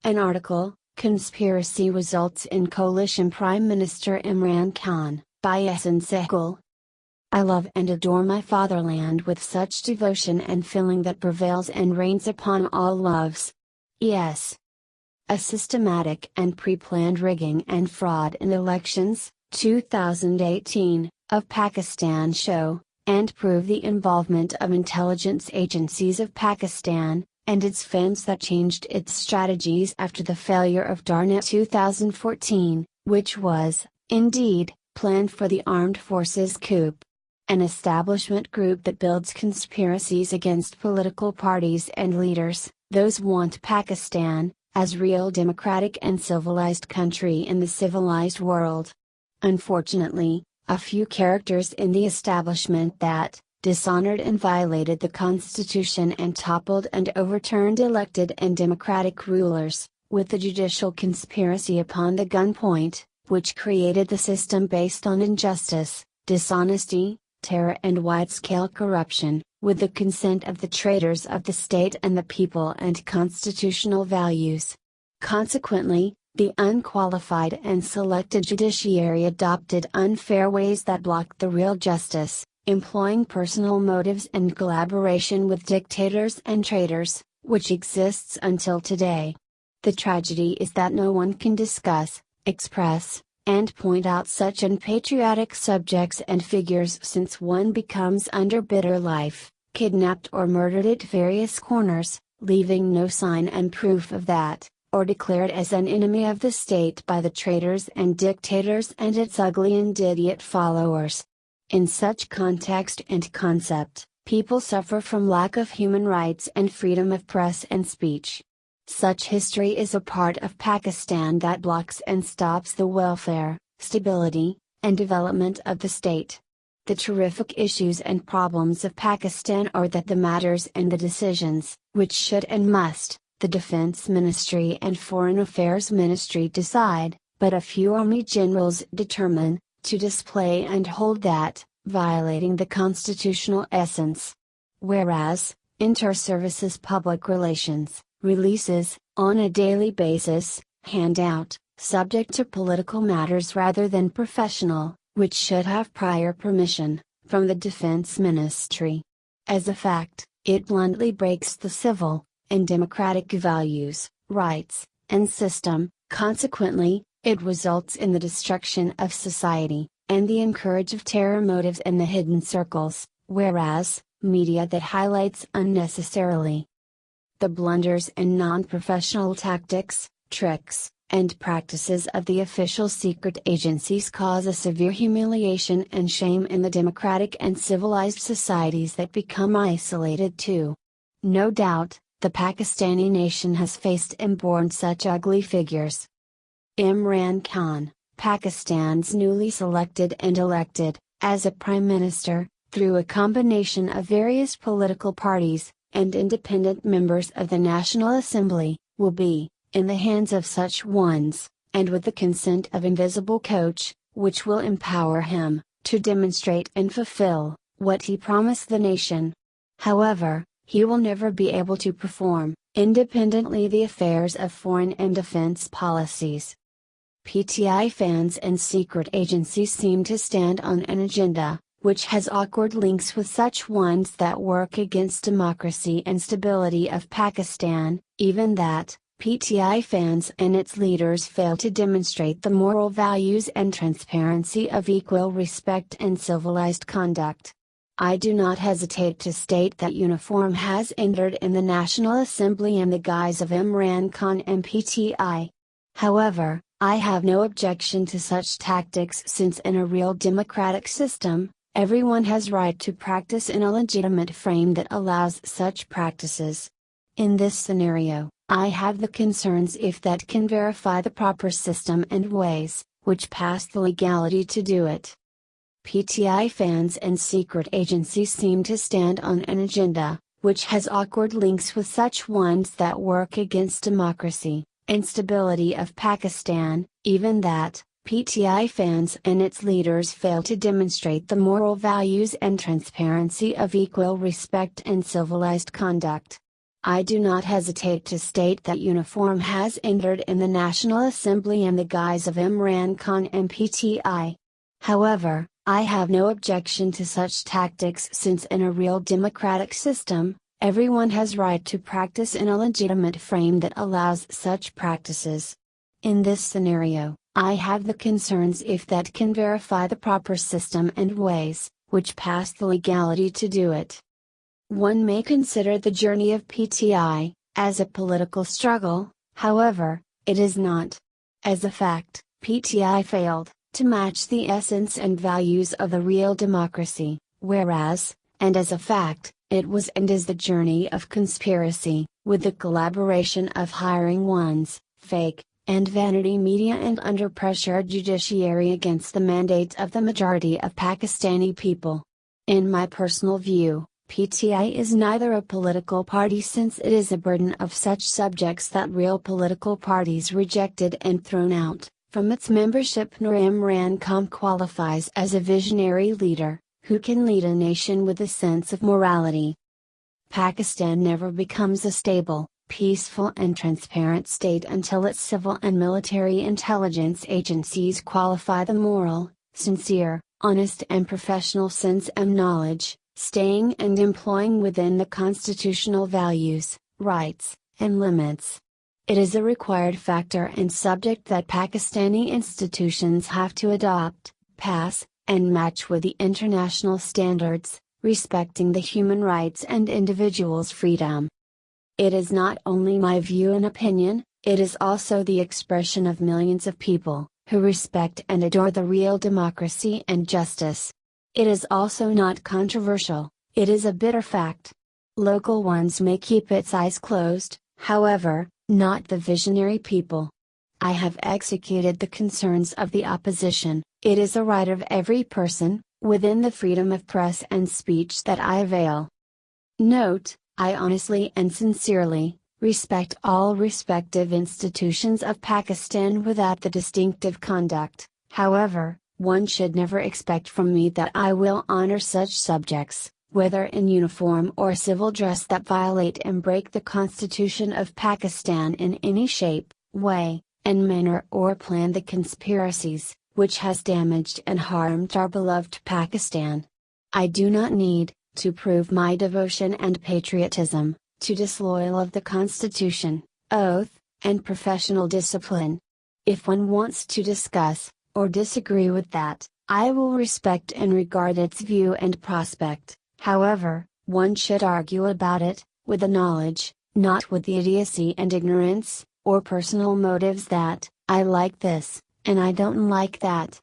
An article, Conspiracy Results in Coalition Prime Minister Imran Khan, by Ehsan Sehgal. I love and adore my fatherland with such devotion and feeling that prevails and reigns upon all loves. Yes. A systematic and pre-planned rigging and fraud in elections, 2018, of Pakistan show, and prove the involvement of intelligence agencies of Pakistan, and its fans that changed its strategies after the failure of Dharna 2014, which was, indeed, planned for the Armed Forces Coupe. An establishment group that builds conspiracies against political parties and leaders, those want Pakistan, as real democratic and civilized country in the civilized world. Unfortunately, a few characters in the establishment that, dishonored and violated the Constitution and toppled and overturned elected and democratic rulers, with the judicial conspiracy upon the gunpoint, which created the system based on injustice, dishonesty, terror and wide-scale corruption, with the consent of the traitors of the state and the people and constitutional values. Consequently, the unqualified and selected judiciary adopted unfair ways that blocked the real justice, employing personal motives and collaboration with dictators and traitors, which exists until today. The tragedy is that no one can discuss, express, and point out such unpatriotic subjects and figures since one becomes under bitter life, kidnapped or murdered at various corners, leaving no sign and proof of that, or declared as an enemy of the state by the traitors and dictators and its ugly and idiot followers. In such context and concept, people suffer from lack of human rights and freedom of press and speech. Such history is a part of Pakistan that blocks and stops the welfare, stability, and development of the state. The terrific issues and problems of Pakistan are that the matters and the decisions, which should and must, the Defense Ministry and Foreign Affairs Ministry decide, but a few army generals determine, to display and hold that, violating the constitutional essence. Whereas, inter-services public relations, releases, on a daily basis, hand out, subject to political matters rather than professional, which should have prior permission, from the Defense Ministry. As a fact, it bluntly breaks the civil, and democratic values, rights, and system. Consequently, it results in the destruction of society, and the encourage of terror motives in the hidden circles, whereas, media that highlights unnecessarily the blunders and non-professional tactics, tricks, and practices of the official secret agencies cause a severe humiliation and shame in the democratic and civilized societies that become isolated too. No doubt, the Pakistani nation has faced and borne such ugly figures. Imran Khan, Pakistan's newly selected and elected, as a prime minister, through a combination of various political parties, and independent members of the National Assembly, will be, in the hands of such ones, and with the consent of invisible coach, which will empower him, to demonstrate and fulfill, what he promised the nation. However, he will never be able to perform, independently the affairs of foreign and defense policies. PTI fans and secret agencies seem to stand on an agenda, which has awkward links with such ones that work against democracy and stability of Pakistan, even that, PTI fans and its leaders fail to demonstrate the moral values and transparency of equal respect and civilized conduct. I do not hesitate to state that uniform has entered in the National Assembly in the guise of Imran Khan and PTI. However, I have no objection to such tactics since in a real democratic system, everyone has right to practice in a legitimate frame that allows such practices. In this scenario, I have the concerns if that can verify the proper system and ways, which pass the legality to do it. PTI fans and secret agencies seem to stand on an agenda, which has awkward links with such ones that work against democracy, and stability of Pakistan, even that, PTI fans and its leaders fail to demonstrate the moral values and transparency of equal respect and civilized conduct. I do not hesitate to state that uniform has entered in the National Assembly in the guise of Imran Khan and PTI. However, I have no objection to such tactics since in a real democratic system, everyone has right to practice in a legitimate frame that allows such practices. In this scenario, I have the concerns if that can verify the proper system and ways, which pass the legality to do it. One may consider the journey of PTI as a political struggle, however, it is not. As a fact, PTI failed to match the essence and values of the real democracy, whereas, and as a fact, it was and is the journey of conspiracy, with the collaboration of hiring ones, fake, and vanity media and under pressure judiciary against the mandates of the majority of Pakistani people. In my personal view, PTI is neither a political party since it is a burden of such subjects that real political parties rejected and thrown out from its membership, nor Imran Khan qualifies as a visionary leader, who can lead a nation with a sense of morality. Pakistan never becomes a stable, peaceful and transparent state until its civil and military intelligence agencies qualify the moral, sincere, honest and professional sense and knowledge, staying and employing within the constitutional values, rights, and limits. It is a required factor and subject that Pakistani institutions have to adopt, pass, and match with the international standards, respecting the human rights and individuals' freedom. It is not only my view and opinion, it is also the expression of millions of people, who respect and adore the real democracy and justice. It is also not controversial, it is a bitter fact. Local ones may keep its eyes closed, however, not the visionary people. I have executed the concerns of the opposition. It is a right of every person, within the freedom of press and speech that I avail. Note, I honestly and sincerely respect all respective institutions of Pakistan without the distinctive conduct, however, one should never expect from me that I will honor such subjects, whether in uniform or civil dress, that violate and break the Constitution of Pakistan in any shape, way, and manner, or plan the conspiracies, which has damaged and harmed our beloved Pakistan. I do not need to prove my devotion and patriotism to disloyal of the Constitution, oath, and professional discipline. If one wants to discuss, or disagree with that, I will respect and regard its view and prospect. However, one should argue about it, with the knowledge, not with the idiocy and ignorance, or personal motives that, I like this, and I don't like that.